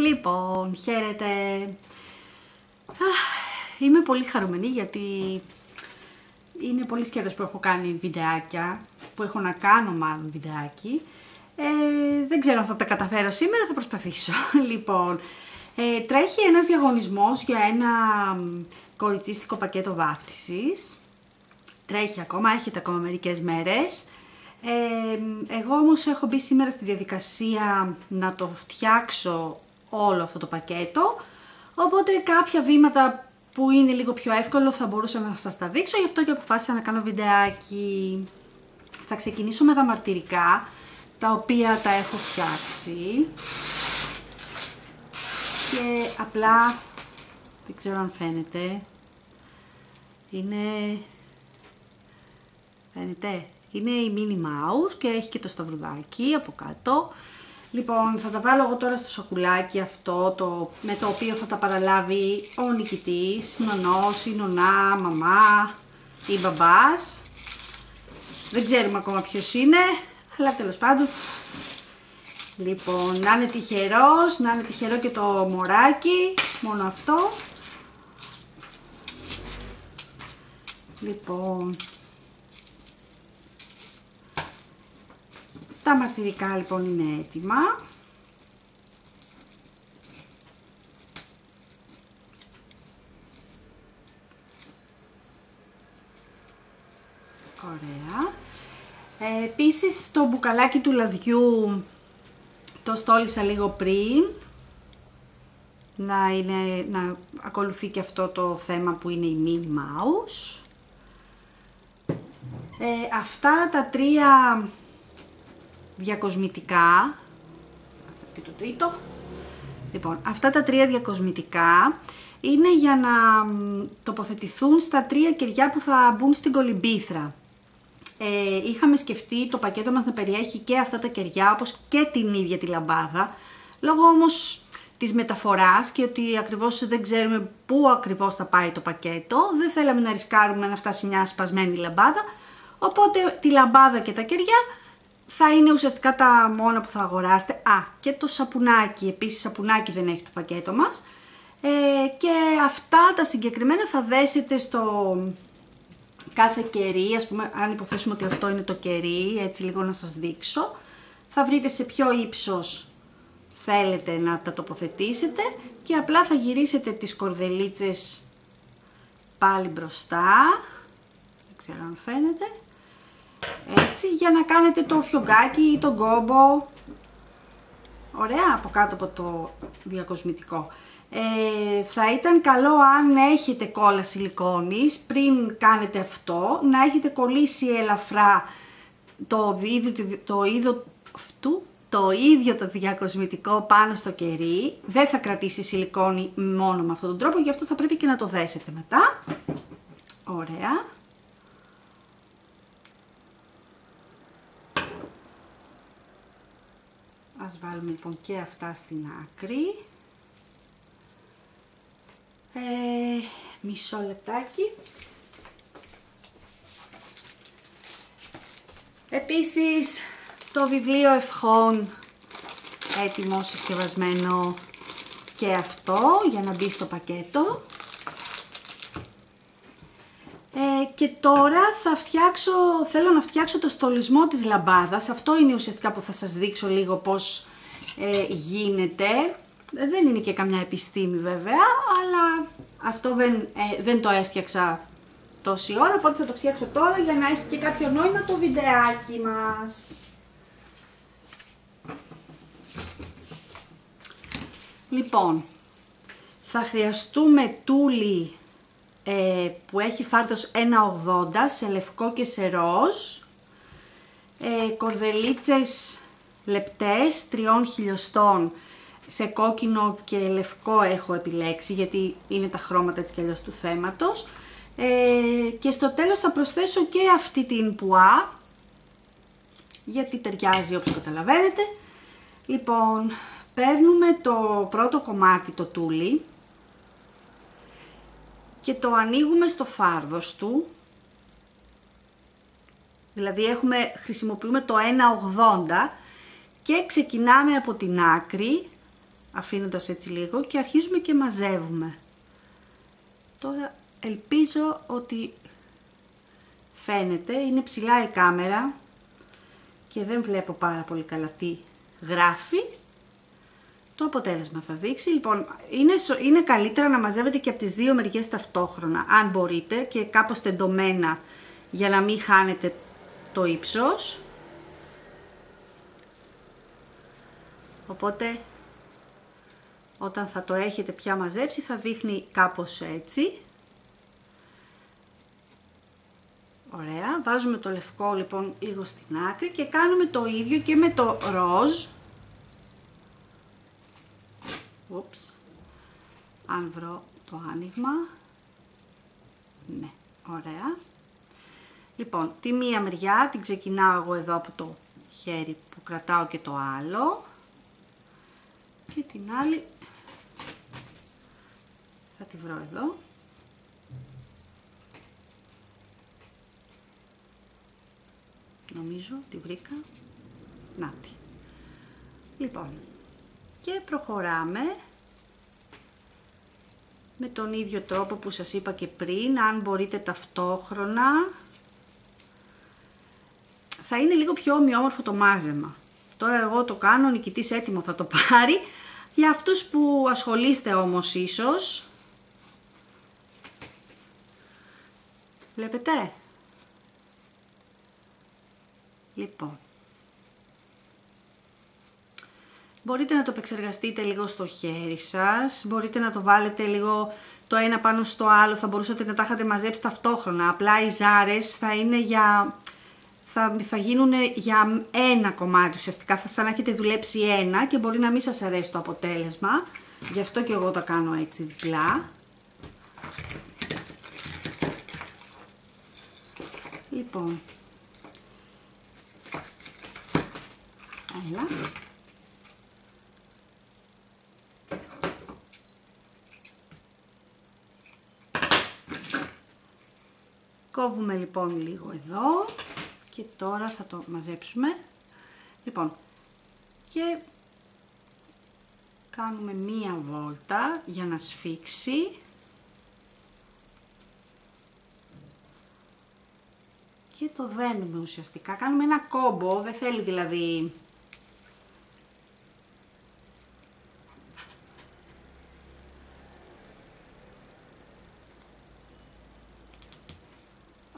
Λοιπόν, χαίρετε. Είμαι πολύ χαρούμενη γιατί είναι πολύ καιρός που έχω κάνει βιντεάκια, που έχω να κάνω μάλλον βιντεάκι. Δεν ξέρω αν θα τα καταφέρω σήμερα, θα προσπαθήσω. Λοιπόν, τρέχει ένας διαγωνισμός για ένα κοριτσίστικο πακέτο βάφτισης. Τρέχει ακόμα, έχετε ακόμα μερικές μέρες. Εγώ όμως έχω μπει σήμερα στη διαδικασία να το φτιάξω όλο αυτό το πακέτο, οπότε κάποια βήματα που είναι λίγο πιο εύκολο θα μπορούσα να σας τα δείξω, γι' αυτό και αποφάσισα να κάνω βιντεάκι. Θα ξεκινήσω με τα μαρτυρικά, τα οποία τα έχω φτιάξει και απλά, δεν ξέρω αν φαίνεται, φαίνεται. Είναι η Minnie Mouse και έχει και το σταυρουδάκι από κάτω. Λοιπόν, θα τα βάλω εγώ τώρα στο σακουλάκι αυτό, με το οποίο θα τα παραλάβει ο νικητής, νονός ή νονά, μαμά ή μπαμπάς. Δεν ξέρουμε ακόμα ποιος είναι, αλλά τέλος πάντων. Λοιπόν, να είναι τυχερός, να είναι τυχερό και το μωράκι, μόνο αυτό. Λοιπόν, τα μαρτυρικά λοιπόν είναι έτοιμα. Ωραία. Επίσης το μπουκαλάκι του λαδιού το στόλισα λίγο πριν, να ακολουθεί και αυτό το θέμα που είναι η Minnie Mouse. Αυτά τα τρία διακοσμητικά, και το τρίτο, λοιπόν, αυτά τα τρία διακοσμητικά είναι για να τοποθετηθούν στα τρία κεριά που θα μπουν στην κολυμπήθρα. Είχαμε σκεφτεί το πακέτο μας να περιέχει και αυτά τα κεριά, όπως και την ίδια τη λαμπάδα, λόγω όμως της μεταφοράς και ότι ακριβώς δεν ξέρουμε πού ακριβώς θα πάει το πακέτο, δεν θέλαμε να ρισκάρουμε να φτάσει μια σπασμένη λαμπάδα, οπότε τη λαμπάδα και τα κεριά θα είναι ουσιαστικά τα μόνα που θα αγοράσετε. Και το σαπουνάκι, επίσης σαπουνάκι δεν έχει το πακέτο μας. Και αυτά τα συγκεκριμένα θα δέσετε στο κάθε κερί, ας πούμε, αν υποθέσουμε ότι αυτό είναι το κερί, έτσι λίγο να σας δείξω. Θα βρείτε σε ποιο ύψος θέλετε να τα τοποθετήσετε και απλά θα γυρίσετε τις κορδελίτσες πάλι μπροστά. Δεν ξέρω αν φαίνεται. Έτσι, για να κάνετε το φιωγκάκι ή τον κόμπο. Ωραία, από κάτω από το διακοσμητικό. Θα ήταν καλό αν έχετε κόλλα σιλικόνης πριν κάνετε αυτό, να έχετε κολλήσει ελαφρά το ίδιο το διακοσμητικό πάνω στο κερί. Δεν θα κρατήσει σιλικόνη μόνο με αυτόν τον τρόπο, γι' αυτό θα πρέπει και να το δέσετε μετά. Ωραία. Ας βάλουμε λοιπόν και αυτά στην άκρη. Μισό λεπτάκι. Επίσης το βιβλίο ευχών έτοιμο, συσκευασμένο και αυτό για να μπει στο πακέτο. Και τώρα θέλω να φτιάξω το στολισμό της λαμπάδας. Αυτό είναι ουσιαστικά που θα σας δείξω λίγο πώς γίνεται. Δεν είναι και καμιά επιστήμη βέβαια, αλλά αυτό δεν το έφτιαξα τόση ώρα, οπότε θα το φτιάξω τώρα για να έχει και κάποιο νόημα το βιντεάκι μας. Λοιπόν, θα χρειαστούμε τούλι που έχει φάρδος 1,80 σε λευκό και σε ροζ, κορδελίτσες λεπτές 3 χιλιοστών σε κόκκινο και λευκό έχω επιλέξει γιατί είναι τα χρώματα έτσι κι αλλιώς του θέματος, και στο τέλος θα προσθέσω και αυτή την πουά γιατί ταιριάζει όπως καταλαβαίνετε. Λοιπόν, παίρνουμε το πρώτο κομμάτι, το τούλι, και το ανοίγουμε στο φάρδος του, δηλαδή χρησιμοποιούμε το 1,80 και ξεκινάμε από την άκρη αφήνοντας έτσι λίγο και αρχίζουμε και μαζεύουμε. Τώρα ελπίζω ότι φαίνεται, είναι ψηλά η κάμερα και δεν βλέπω πάρα πολύ καλά τι γράφει. Το αποτέλεσμα θα δείξει. Λοιπόν, είναι καλύτερα να μαζεύετε και από τις δύο μεριές ταυτόχρονα, αν μπορείτε, και κάπως τεντωμένα για να μην χάνετε το ύψος. Οπότε, όταν θα το έχετε πια μαζέψει, θα δείχνει κάπως έτσι. Ωραία, βάζουμε το λευκό λοιπόν λίγο στην άκρη και κάνουμε το ίδιο και με το ροζ. Ούψ, αν βρω το άνοιγμα. Ναι, ωραία. Λοιπόν, τη μία μεριά την ξεκινάω εγώ εδώ από το χέρι που κρατάω και το άλλο. Και την άλλη θα τη βρω εδώ. Νομίζω τη βρήκα. Νάτι. Λοιπόν, και προχωράμε με τον ίδιο τρόπο που σας είπα και πριν, αν μπορείτε ταυτόχρονα. Θα είναι λίγο πιο ομοιόμορφο το μάζεμα. Τώρα εγώ το κάνω, ο νικητής έτοιμο θα το πάρει. Για αυτούς που ασχολείστε όμως ίσως, βλέπετε. Λοιπόν, μπορείτε να το επεξεργαστείτε λίγο στο χέρι σας, μπορείτε να το βάλετε λίγο το ένα πάνω στο άλλο, θα μπορούσατε να τα είχατε μαζέψει ταυτόχρονα. Απλά οι ζάρες θα είναι θα γίνουν για ένα κομμάτι ουσιαστικά, σαν να έχετε δουλέψει ένα και μπορεί να μην σας αρέσει το αποτέλεσμα. Γι' αυτό και εγώ τα κάνω έτσι διπλά. Λοιπόν, έλα. Κόβουμε λοιπόν λίγο εδώ και τώρα θα το μαζέψουμε. Λοιπόν, και κάνουμε μία βόλτα για να σφίξει. Και το δένουμε ουσιαστικά, κάνουμε ένα κόμπο, δεν θέλει δηλαδή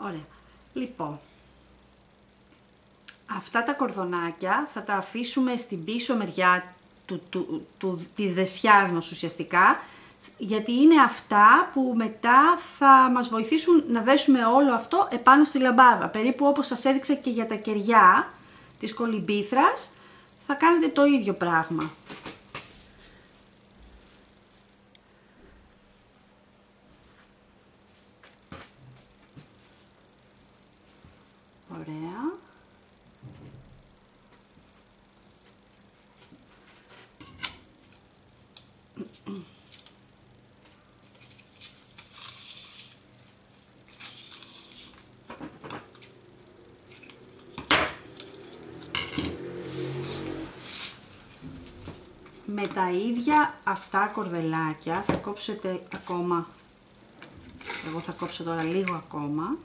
ωραία. Λοιπόν, αυτά τα κορδονάκια θα τα αφήσουμε στην πίσω μεριά της δεσιάς μας ουσιαστικά, γιατί είναι αυτά που μετά θα μας βοηθήσουν να δέσουμε όλο αυτό επάνω στη λαμπάδα. Περίπου όπως σας έδειξα και για τα κεριά της κολυμπήθρας, θα κάνετε το ίδιο πράγμα. Ωραία. Με τα ίδια αυτά κορδελάκια θα κόψετε ακόμα, εγώ θα κόψω τώρα λίγο ακόμα.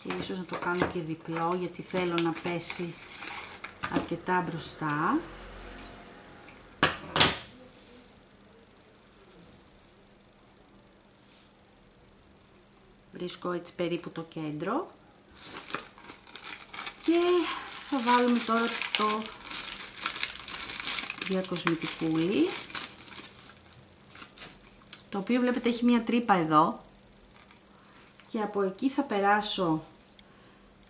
Και ίσως να το κάνω και διπλό γιατί θέλω να πέσει αρκετά μπροστά. Βρίσκω έτσι περίπου το κέντρο. Και θα βάλουμε τώρα το διακοσμητικούλι, το οποίο βλέπετε έχει μία τρύπα εδώ και από εκεί θα περάσω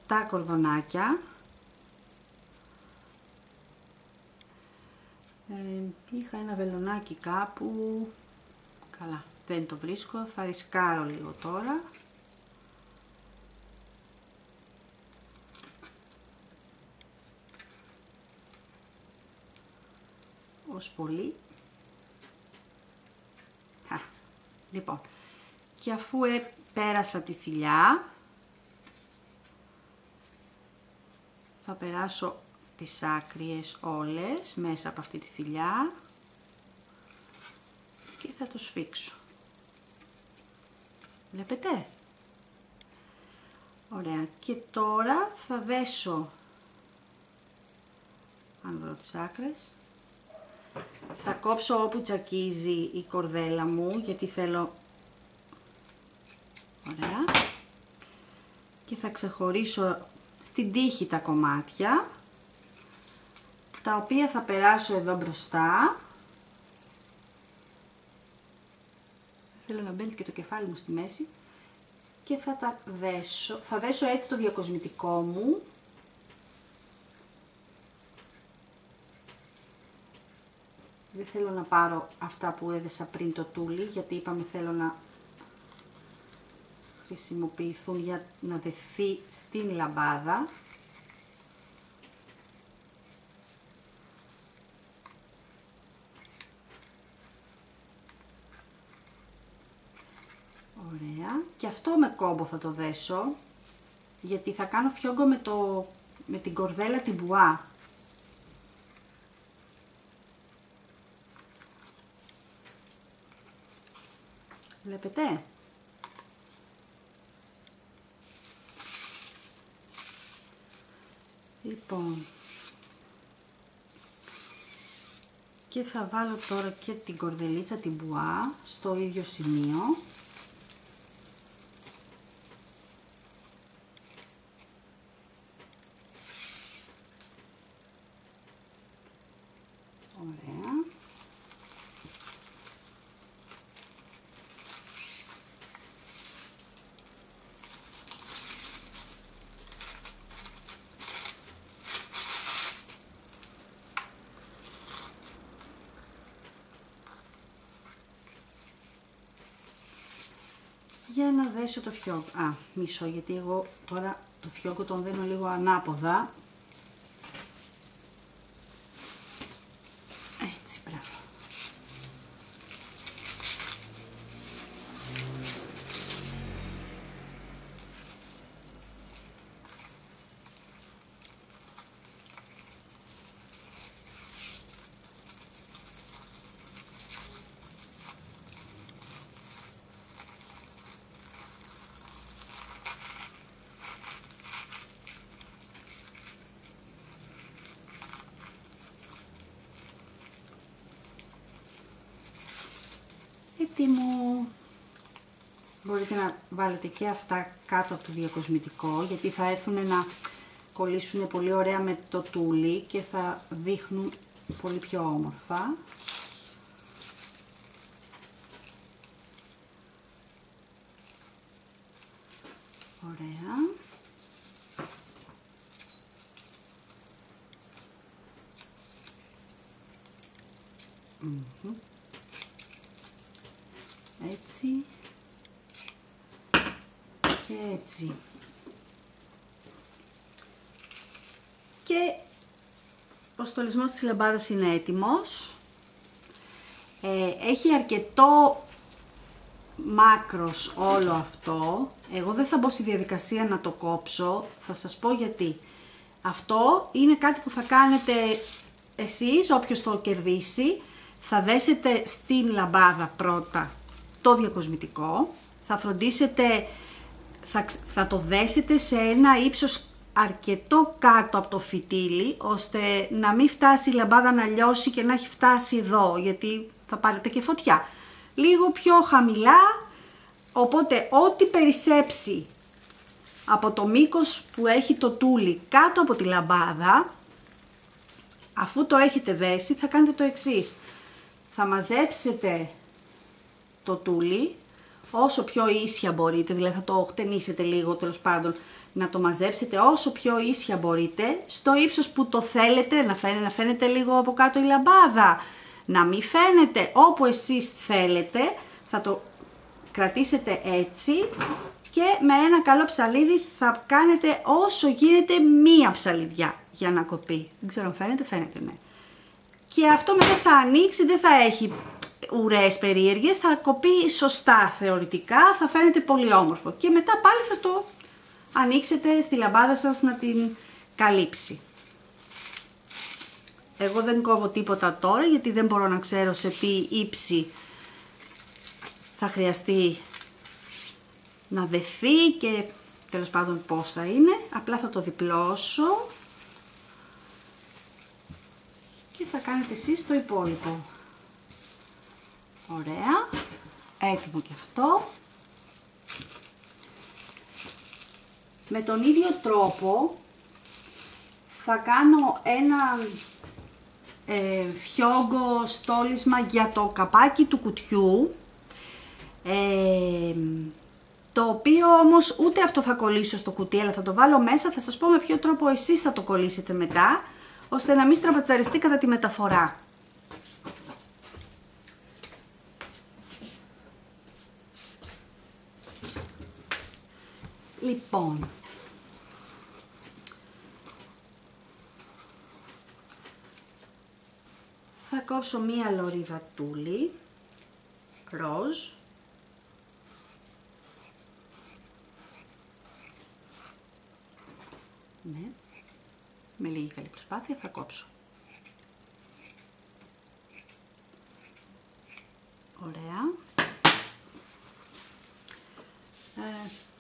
τα κορδονάκια. Είχα ένα βελονάκι κάπου, καλά δεν το βρίσκω, θα ρισκάρω λίγο τώρα. Ως πολύ. Λοιπόν, και αφού πέρασα τη θηλιά, θα περάσω τις άκριες όλες μέσα από αυτή τη θηλιά και θα το σφίξω. Βλέπετε? Ωραία. Και τώρα θα δέσω, αν βρω τις άκρες, θα κόψω όπου τσακίζει η κορδέλα μου, γιατί θέλω, ωραία, και θα ξεχωρίσω στην τύχη τα κομμάτια, τα οποία θα περάσω εδώ μπροστά. Θέλω να μπαίνει και το κεφάλι μου στη μέση και θα τα δέσω, θα δέσω έτσι το διακοσμητικό μου. Δεν θέλω να πάρω αυτά που έδεσα πριν το τούλι, γιατί είπαμε θέλω να χρησιμοποιηθούν για να δεθεί στην λαμπάδα. Ωραία. Και αυτό με κόμπο θα το δέσω, γιατί θα κάνω φιόγκο με την κορδέλα την μπουά. Βλέπετε? Λοιπόν, και θα βάλω τώρα και την κορδελίτσα την μπουά στο ίδιο σημείο. Ωραία. Για να δέσω το φιόγκο. Α, μισό, γιατί εγώ τώρα το φιόγκο τον δένω λίγο ανάποδα. Έτσι, μπράβο. Έτοιμο. Μπορείτε να βάλετε και αυτά κάτω από το διακοσμητικό, γιατί θα έρθουν να κολλήσουν πολύ ωραία με το τούλι και θα δείχνουν πολύ πιο όμορφα. Ωραία. Έτσι και έτσι. Και ο στολισμός της λαμπάδας είναι έτοιμος. Έχει αρκετό μάκρος όλο αυτό. Εγώ δεν θα μπω στη διαδικασία να το κόψω, θα σας πω γιατί. Αυτό είναι κάτι που θα κάνετε εσείς, όποιος το κερδίσει. Θα δέσετε στην λαμπάδα πρώτα το διακοσμητικό, θα φροντίσετε, θα το δέσετε σε ένα ύψος αρκετό κάτω από το φυτίλι, ώστε να μην φτάσει η λαμπάδα να λιώσει και να έχει φτάσει εδώ, γιατί θα πάρετε και φωτιά. Λίγο πιο χαμηλά, οπότε ό,τι περισσέψει από το μήκος που έχει το τούλι κάτω από τη λαμπάδα, αφού το έχετε δέσει, θα κάνετε το εξής. Θα μαζέψετε το τούλι όσο πιο ίσια μπορείτε, δηλαδή θα το χτενίσετε λίγο, τέλος πάντων, να το μαζέψετε όσο πιο ίσια μπορείτε, στο ύψος που το θέλετε, να φαίνεται λίγο από κάτω η λαμπάδα, να μην φαίνεται όπου εσείς θέλετε, θα το κρατήσετε έτσι και με ένα καλό ψαλίδι θα κάνετε όσο γίνεται μία ψαλιδιά για να κοπεί. Δεν ξέρω αν φαίνεται, ναι. Και αυτό μετά θα ανοίξει, δεν θα έχει ουρές περίεργες, θα κοπεί σωστά θεωρητικά, θα φαίνεται πολύ όμορφο. Και μετά πάλι θα το ανοίξετε στη λαμπάδα σας να την καλύψει. Εγώ δεν κόβω τίποτα τώρα γιατί δεν μπορώ να ξέρω σε τι ύψη θα χρειαστεί να δεθεί και τέλος πάντων πώς θα είναι. Απλά θα το διπλώσω και θα κάνετε εσείς το υπόλοιπο. Ωραία, έτοιμο και αυτό. Με τον ίδιο τρόπο θα κάνω ένα φιόγκο στόλισμα για το καπάκι του κουτιού, το οποίο όμως ούτε αυτό θα κολλήσω στο κουτί, αλλά θα το βάλω μέσα. Θα σας πω με ποιο τρόπο εσείς θα το κολλήσετε μετά, ώστε να μην στραβατσαριστεί κατά τη μεταφορά. Λοιπόν, θα κόψω μία λωρίδα τούλι ροζ, ναι, με λίγη καλή προσπάθεια θα κόψω. Ωραία.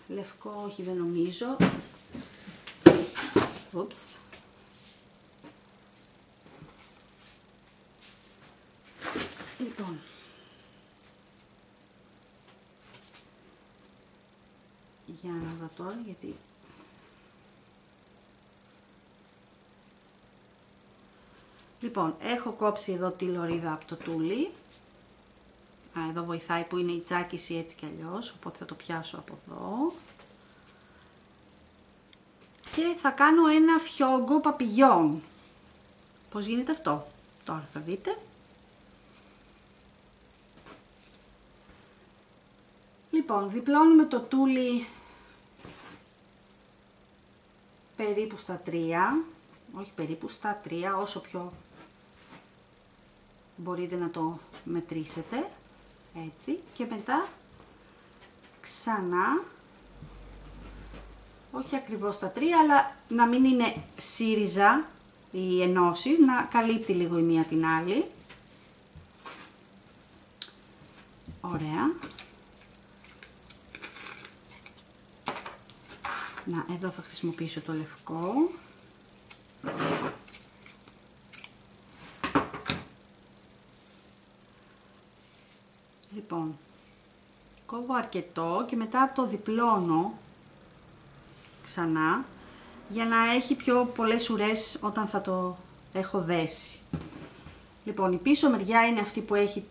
Λευκό όχι, δεν νομίζω. Ούψ. Λοιπόν, για να δω τώρα γιατί λοιπόν έχω κόψει εδώ τη λωρίδα από το τούλι. Εδώ βοηθάει που είναι η τσάκιση έτσι κι αλλιώς, οπότε θα το πιάσω από εδώ. Και θα κάνω ένα φιόγκο παπηγιόν. Πώς γίνεται αυτό, τώρα θα δείτε. Λοιπόν, διπλώνουμε το τούλι περίπου στα 3, όχι περίπου στα 3, όσο πιο μπορείτε να το μετρήσετε. Έτσι, και μετά ξανά, όχι ακριβώς στα 3, αλλά να μην είναι σύριζα οι ενώσεις, να καλύπτει λίγο η μία την άλλη. Ωραία. Να, εδώ θα χρησιμοποιήσω το λευκό. Λοιπόν, κόβω αρκετό και μετά το διπλώνω ξανά για να έχει πιο πολλές ουρές όταν θα το έχω δέσει. Λοιπόν, η πίσω μεριά είναι αυτή που έχει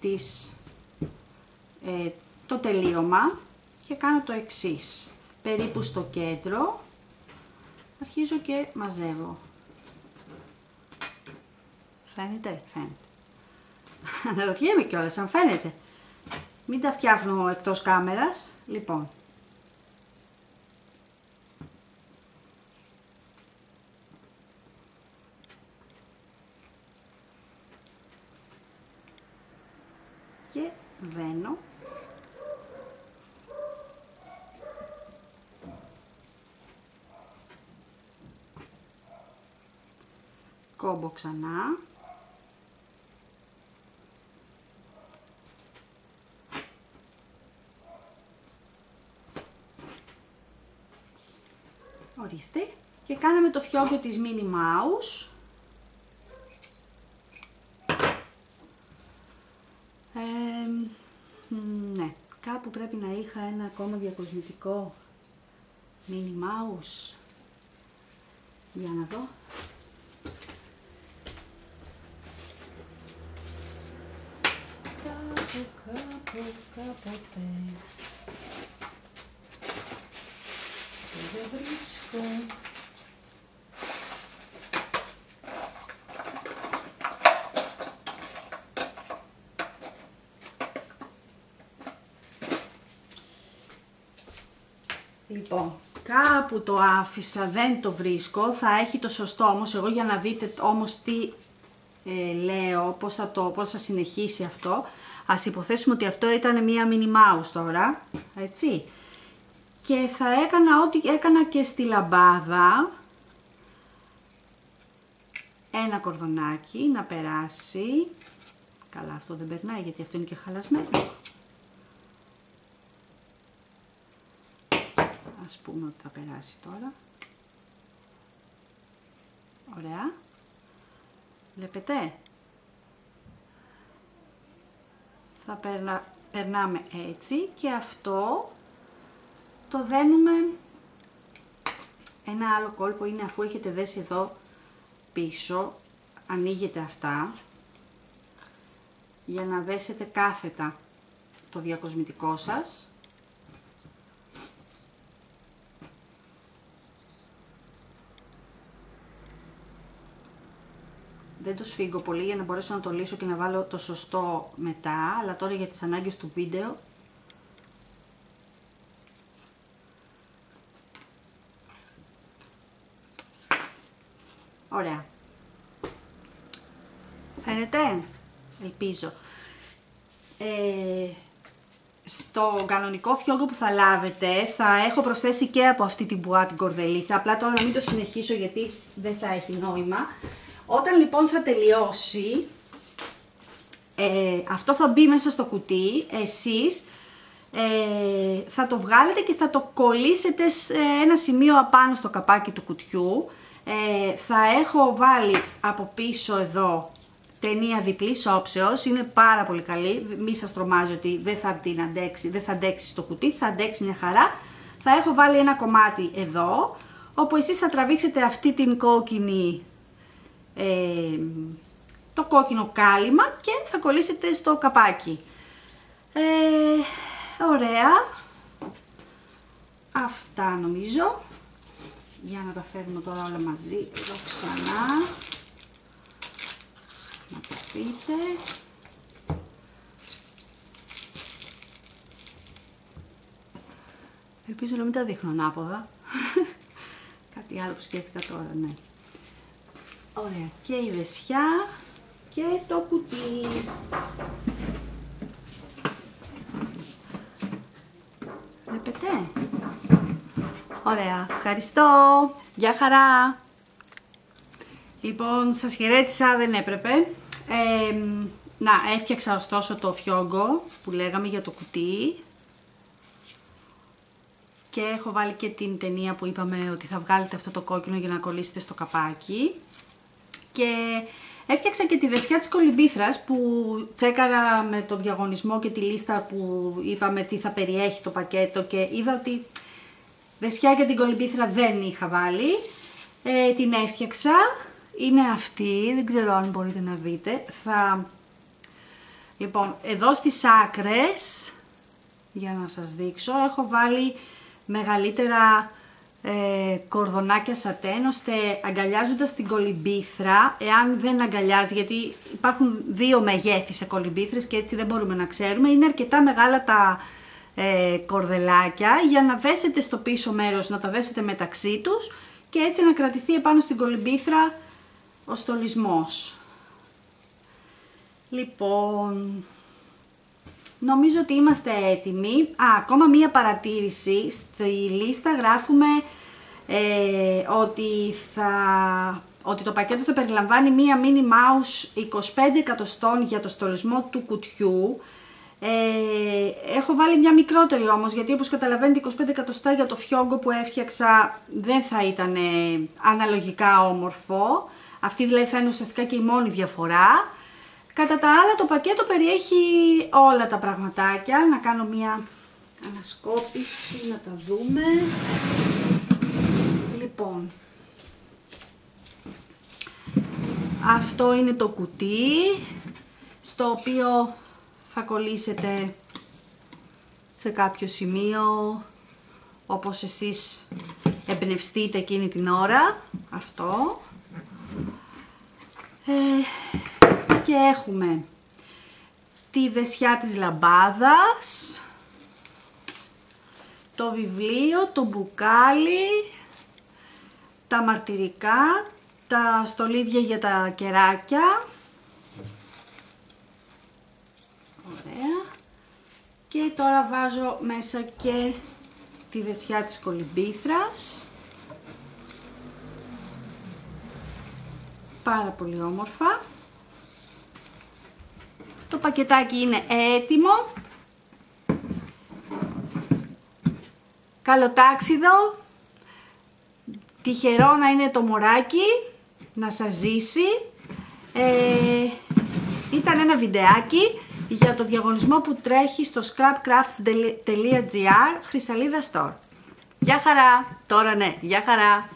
το τελείωμα και κάνω το εξής. Περίπου στο κέντρο αρχίζω και μαζεύω. Φαίνεται? Φαίνεται. Αναρωτιέμαι κιόλας αν φαίνεται. Μην τα φτιάχνω εκτός κάμερας. Λοιπόν. Και βαίνω. Κόμπω ξανά. Ορίστε. Και κάναμε το φιόγκο της Minnie Mouse. Ναι, κάπου πρέπει να είχα ένα ακόμα διακοσμητικό Minnie Mouse. Για να δω. Κάποτε δεν βρίσκω. Λοιπόν, κάπου το άφησα, δεν το βρίσκω, θα έχει το σωστό όμως, εγώ για να δείτε όμως τι λέω, πώς θα συνεχίσει αυτό. Ας υποθέσουμε ότι αυτό ήταν μία Minnie Mouse τώρα, έτσι. Και θα έκανα ό,τι έκανα και στη λαμπάδα, ένα κορδονάκι να περάσει. Καλά, αυτό δεν περνάει γιατί αυτό είναι και χαλασμένο. Ας πούμε ότι θα περάσει τώρα. Ωραία. Βλέπετε. Θα περνάμε έτσι και αυτό το δένουμε. Ένα άλλο κόλπο είναι αφού έχετε δέσει εδώ πίσω, ανοίγετε αυτά για να δέσετε κάθετα το διακοσμητικό σας. Δεν το σφίγγω πολύ για να μπορέσω να το λύσω και να βάλω το σωστό μετά, αλλά τώρα για τις ανάγκες του βίντεο. Ωραία. Φαίνεται, ελπίζω. Στο κανονικό φιόγκο που θα λάβετε θα έχω προσθέσει και από αυτή την μπουά την κορδελίτσα, απλά τώρα να μην το συνεχίσω γιατί δεν θα έχει νόημα. Όταν λοιπόν θα τελειώσει, αυτό θα μπει μέσα στο κουτί, εσείς θα το βγάλετε και θα το κολλήσετε σε ένα σημείο απάνω στο καπάκι του κουτιού. Θα έχω βάλει από πίσω εδώ ταινία διπλής όψεως, είναι πάρα πολύ καλή, μη σας τρομάζει ότι δεν θα την αντέξει, δεν θα αντέξει στο κουτί, θα αντέξει μια χαρά. Θα έχω βάλει ένα κομμάτι εδώ, όπου εσείς θα τραβήξετε αυτή την κόκκινη, το κόκκινο κάλυμα και θα κολλήσετε στο καπάκι. Ωραία. Αυτά νομίζω. Για να τα φέρνω τώρα όλα μαζί εδώ ξανά. Να το πείτε. Ελπίζω να μην τα δείχνω ανάποδα. Κάτι άλλο που σκέφτηκα τώρα, ναι. Ωραία, και η δεσιά και το κουτί. Βλέπετε. Ωραία, ευχαριστώ. Γεια χαρά. Λοιπόν, σας χαιρέτησα, δεν έπρεπε. Να, έφτιαξα ωστόσο το φιόγκο που λέγαμε για το κουτί. Και έχω βάλει και την ταινία που είπαμε ότι θα βγάλετε αυτό το κόκκινο για να κολλήσετε στο καπάκι. Και έφτιαξα και τη δεσιά της κολυμπήθρας που τσέκαρα με το διαγωνισμό και τη λίστα που είπαμε τι θα περιέχει το πακέτο και είδα ότι δεσιά για την κολυμπήθρα δεν είχα βάλει. Την έφτιαξα. Είναι αυτή, δεν ξέρω αν μπορείτε να δείτε. Λοιπόν, εδώ στις άκρες, για να σας δείξω, έχω βάλει μεγαλύτερα κορδονάκια σατέν, ώστε αγκαλιάζοντας την κολυμπήθρα, εάν δεν αγκαλιάζει, γιατί υπάρχουν δύο μεγέθη σε κολυμπήθρες και έτσι δεν μπορούμε να ξέρουμε, είναι αρκετά μεγάλα τα κορδελάκια για να δέσετε στο πίσω μέρος, να τα δέσετε μεταξύ τους και έτσι να κρατηθεί επάνω στην κολυμπήθρα ο στολισμός. Λοιπόν, νομίζω ότι είμαστε έτοιμοι. Ακόμα μία παρατήρηση. Στη λίστα γράφουμε ότι το πακέτο θα περιλαμβάνει μία mini mouse 25 εκατοστών για το στολισμό του κουτιού. Έχω βάλει μια μικρότερη όμως, γιατί όπως καταλαβαίνετε 25 εκατοστά για το φιόγκο που έφτιαξα δεν θα ήταν αναλογικά όμορφο. Αυτή δηλαδή θα είναι ουσιαστικά και η μόνη διαφορά. Κατά τα άλλα το πακέτο περιέχει όλα τα πραγματάκια. Να κάνω μια ανασκόπηση, να τα δούμε. Λοιπόν, αυτό είναι το κουτί, στο οποίο θα κολλήσετε σε κάποιο σημείο όπως εσείς εμπνευστείτε εκείνη την ώρα. Αυτό. Και έχουμε τη δεσιά της λαμπάδας, το βιβλίο, το μπουκάλι, τα μαρτυρικά, τα στολίδια για τα κεράκια. Ωραία. Και τώρα βάζω μέσα και τη δεσιά της κολυμπήθρας. Πάρα πολύ όμορφα. Το πακετάκι είναι έτοιμο. Καλοτάξιδο. Τυχερό να είναι το μωράκι. Να σας ζήσει. Ήταν ένα βιντεάκι για το διαγωνισμό που τρέχει στο scrapcrafts.gr Χρυσαλίδα Store. Γεια χαρά! Τώρα ναι, γεια χαρά!